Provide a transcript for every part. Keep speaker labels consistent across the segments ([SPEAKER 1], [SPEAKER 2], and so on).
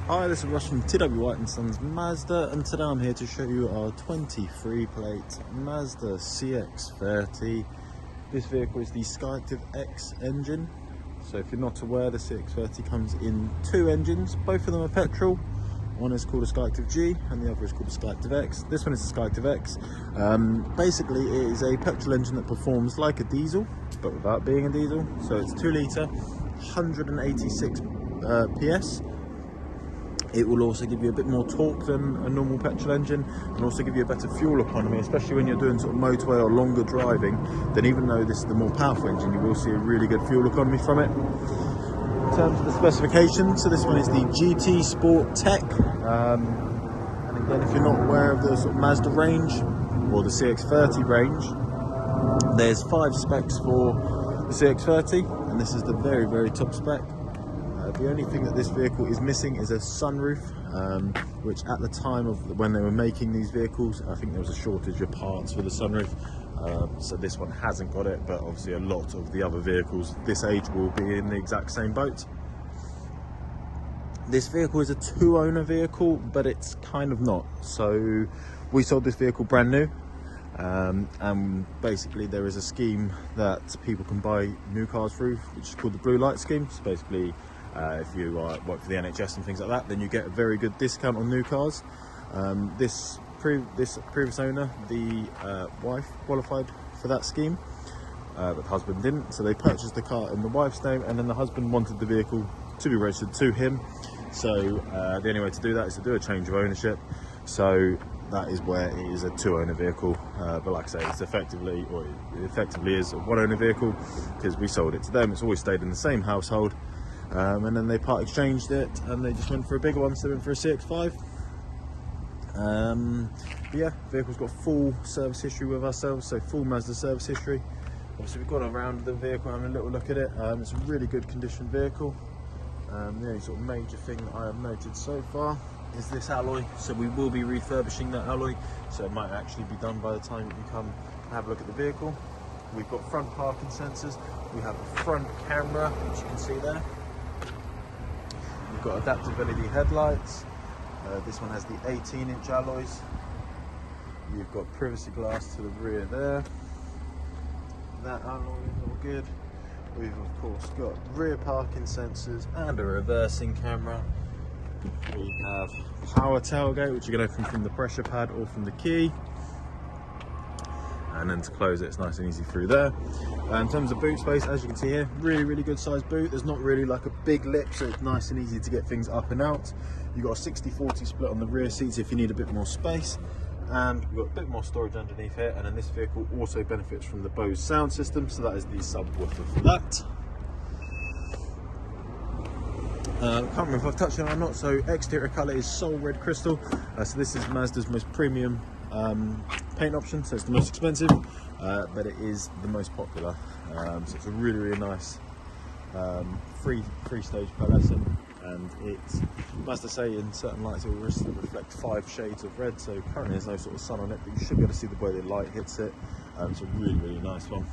[SPEAKER 1] Hi, this is Russ from TW White & Sons Mazda, and today I'm here to show you our 23 plate Mazda CX-30. This vehicle is the SKYACTIV X engine. So if you're not aware, the CX-30 comes in two engines. Both of them are petrol. One is called a SKYACTIV G and the other is called a SKYACTIV X. This one is a SKYACTIV X. Basically it is a petrol engine that performs like a diesel, but without being a diesel. So it's 2 litre, 186 PS. It will also give you a bit more torque than a normal petrol engine, and also give you a better fuel economy, especially when you're doing sort of motorway or longer driving. Then even though this is the more powerful engine, you will see a really good fuel economy from it. In terms of the specification, so this one is the GT Sport Tech. And again, if you're not aware of the sort of Mazda range, or the CX-30 range, there's 5 specs for the CX-30, and this is the very, very top spec. The only thing that this vehicle is missing is a sunroof, which at the time of when they were making these vehicles, I think there was a shortage of parts for the sunroof. So this one hasn't got it, but obviously a lot of the other vehicles this age will be in the exact same boat. This vehicle is a 2-owner vehicle, but it's kind of not. So we sold this vehicle brand new. And basically there is a scheme that people can buy new cars through, which is called the blue light scheme. So basically if you work for the NHS and things like that, then you get a very good discount on new cars. This previous owner, the wife qualified for that scheme, but the husband didn't, so they purchased the car in the wife's name, and then the husband wanted the vehicle to be registered to him. So the only way to do that is to do a change of ownership. So that is where it is a 2-owner vehicle, but like I say, it effectively is a 1-owner vehicle, because we sold it to them. It's always stayed in the same household, and then they part exchanged it and they just went for a bigger one, so they went for a CX-5. But yeah, vehicle's got full service history with ourselves, so full Mazda service history. Obviously we've gone around the vehicle and having a little look at it. It's a really good condition vehicle. The only sort of major thing that I have noted so far is this alloy. So we will be refurbishing that alloy, so it might actually be done by the time you come have a look at the vehicle. We've got front parking sensors, we have a front camera, which you can see there. We've got adaptive LED headlights. This one has the 18-inch alloys. You've got privacy glass to the rear there. That alloy is all good. We've of course got rear parking sensors and a reversing camera. We have power tailgate, which you can open from the pressure pad or from the key. And then to close it, it's nice and easy through there. In terms of boot space, as you can see here, really good sized boot. There's not really like a big lip, so it's nice and easy to get things up and out. You've got a 60-40 split on the rear seats if you need a bit more space. And we've got a bit more storage underneath here. And then this vehicle also benefits from the BOSE sound system, so that is the subwoofer for that. I can't remember if I've touched on it or not. So exterior colour is Soul Red Crystal. So this is Mazda's most premium paint option, so it's the most expensive, but it is the most popular. So it's a really nice three-stage pearlescent, and it's, Mazda say in certain lights it will reflect 5 shades of red. So currently there's no sort of sun on it, but you should be able to see the way the light hits it. It's a really nice one.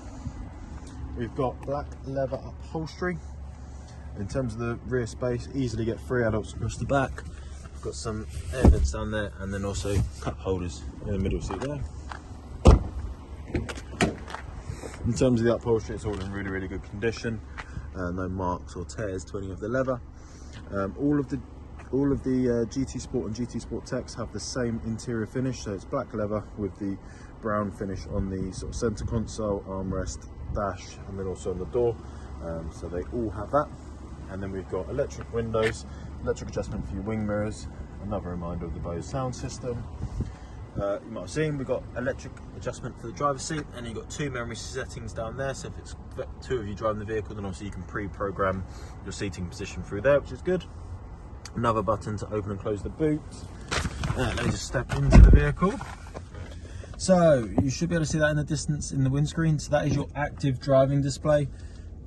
[SPEAKER 1] We've got black leather upholstery. In terms of the rear space, easily get 3 adults across the back. We've got some air vents down there, and then also cup holders in the middle seat there. In terms of the upholstery, it's all in really good condition. No marks or tears to any of the leather. All of the GT Sport and GT Sport Techs have the same interior finish, so it's black leather with the brown finish on the sort of center console, armrest, dash, and then also on the door. So they all have that. And then we've got electric windows, electric adjustment for your wing mirrors, another reminder of the BOSE sound system. You might have seen we've got electric adjustment for the driver's seat, and you've got 2 memory settings down there. So if it's 2 of you driving the vehicle, then obviously you can pre-program your seating position through there, which is good. Another button to open and close the boot. Let me just step into the vehicle. So you should be able to see that in the distance in the windscreen. So that is your active driving display.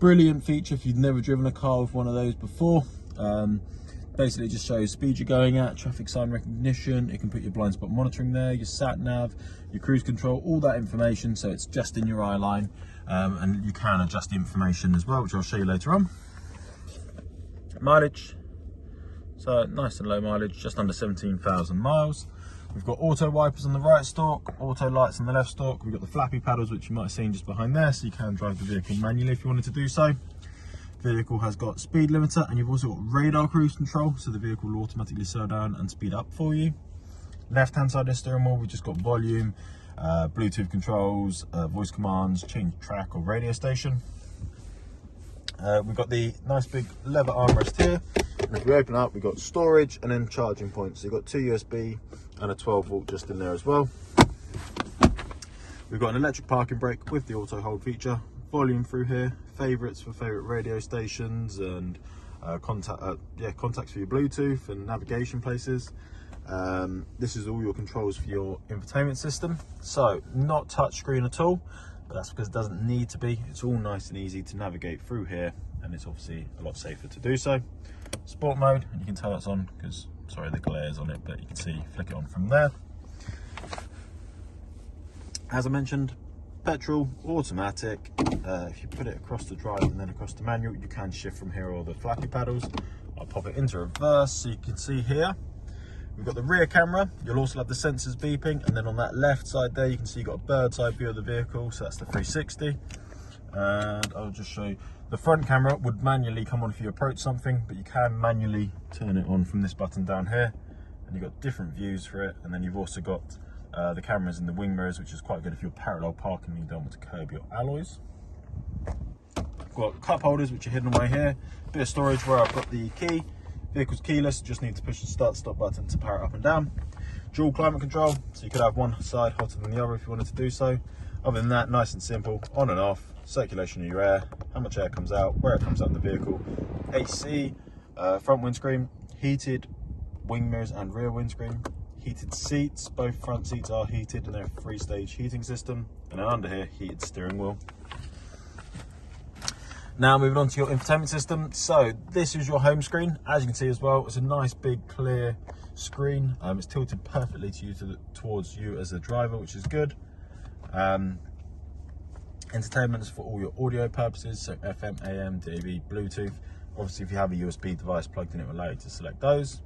[SPEAKER 1] Brilliant feature if you've never driven a car with one of those before. Basically it just shows speed you're going at, traffic sign recognition. It can put your blind spot monitoring there, your sat nav, your cruise control, all that information. So it's just in your eye line, and you can adjust the information as well, which I'll show you later on. Mileage, So nice and low mileage, just under 17,000 miles. We've got auto wipers on the right stalk, auto lights on the left stalk. We've got the flappy paddles, which you might have seen just behind there, so you can drive the vehicle manually if you wanted to do so. The vehicle has got speed limiter, and you've also got radar cruise control, so the vehicle will automatically slow down and speed up for you. Left hand side of the steering wheel, we've just got volume, Bluetooth controls, voice commands, change track or radio station. We've got the nice big leather armrest here, and if we open up, we've got storage and then charging points. So you've got 2 USB and a 12 volt just in there as well. We've got an electric parking brake with the auto hold feature, volume through here, favourites for favourite radio stations, and contacts for your Bluetooth and navigation places. This is all your controls for your infotainment system. So not touchscreen at all, but that's because it doesn't need to be. It's all nice and easy to navigate through here, and it's obviously a lot safer to do so. Sport mode, and you can tell that's on because, sorry, the glare's on it, but you can see, flick it on from there. As I mentioned, petrol, automatic. If you put it across the drive and then across the manual, you can shift from here or the flappy paddles. I'll pop it into reverse so you can see here. We've got the rear camera. You'll also have the sensors beeping, and then on that left side there, you can see you've got a bird's eye view of the vehicle, so that's the 360. And I'll just show you. The front camera would manually come on if you approach something, but you can manually turn it on from this button down here, and you've got different views for it. And then you've also got the cameras in the wing mirrors, which is quite good if you're parallel parking and you don't want to curb your alloys. We've got cup holders, which are hidden away here. Bit of storage where I've got the key. Vehicle's keyless, just need to push the start-stop button to power it up and down. Dual climate control, so you could have one side hotter than the other if you wanted to do so. Other than that, nice and simple, on and off, circulation of your air, how much air comes out, where it comes out in the vehicle, AC, front windscreen, heated wing mirrors and rear windscreen, heated seats, both front seats are heated and they're a 3-stage heating system, and then under here, heated steering wheel. Now moving on to your infotainment system. So this is your home screen. As you can see as well, it's a nice big clear screen. It's tilted perfectly towards you as a driver, which is good. Entertainment is for all your audio purposes, so FM, AM, DAB, Bluetooth. Obviously if you have a USB device plugged in, it will allow you to select those.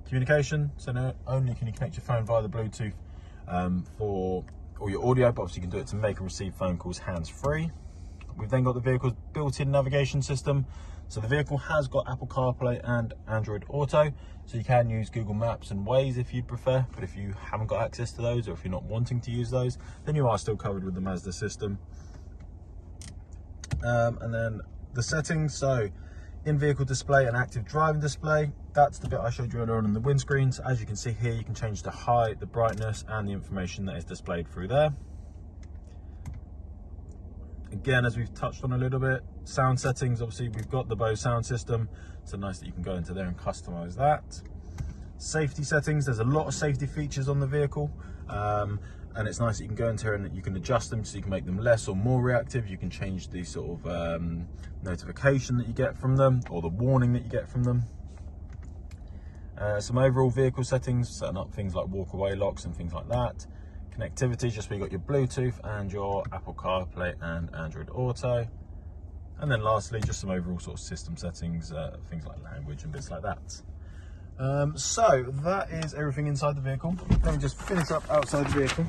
[SPEAKER 1] Communication, so not only can you connect your phone via the Bluetooth for all your audio, but obviously you can do it to make and receive phone calls hands-free. We've then got the vehicle's built-in navigation system. So the vehicle has got Apple CarPlay and Android Auto, so you can use Google Maps and Waze if you prefer, but if you haven't got access to those, or if you're not wanting to use those, then you are still covered with the Mazda system. And then the settings, so in-vehicle display and active driving display, that's the bit I showed you earlier on the windscreen. So as you can see here, you can change the height, the brightness, and the information that is displayed through there. Again, as we've touched on a little bit, sound settings, obviously we've got the BOSE sound system, so nice that you can go into there and customize that. Safety settings, there's a lot of safety features on the vehicle, and it's nice that you can go into here and you can adjust them so you can make them less or more reactive. You can change the sort of notification that you get from them, or the warning that you get from them. Some overall vehicle settings, setting up things like walk-away locks and things like that. Connectivity, just where you got your Bluetooth and your Apple CarPlay and Android Auto. And then lastly, just some overall sort of system settings, things like language and bits like that. So that is everything inside the vehicle. Let me just finish up outside the vehicle.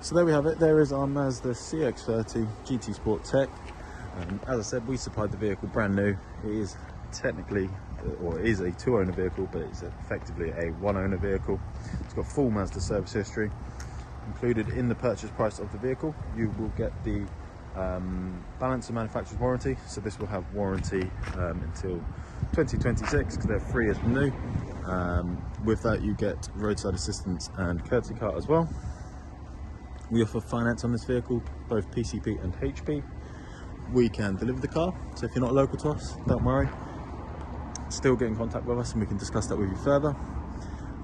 [SPEAKER 1] So there we have it. There is our Mazda CX-30 GT Sport Tech. As I said, we supplied the vehicle brand new. It is technically, or it is a 2-owner vehicle, but it's effectively a 1-owner vehicle. It's got full Mazda service history. Included in the purchase price of the vehicle, you will get the balance of manufacturer's warranty. So this will have warranty until 2026 because they're free as new. With that, you get roadside assistance and courtesy car as well. We offer finance on this vehicle, both PCP and HP. We can deliver the car, so if you're not local to us, don't worry. Still get in contact with us and we can discuss that with you further.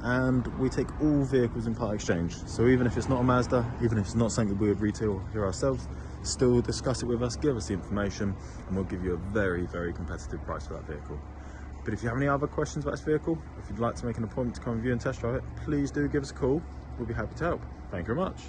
[SPEAKER 1] And we take all vehicles in part exchange, so even if it's not a Mazda, even if it's not something that we would retail here ourselves, still discuss it with us, give us the information, and we'll give you a very, very competitive price for that vehicle. But if you have any other questions about this vehicle, if you'd like to make an appointment to come and view and test drive it, please do give us a call. We'll be happy to help. Thank you very much.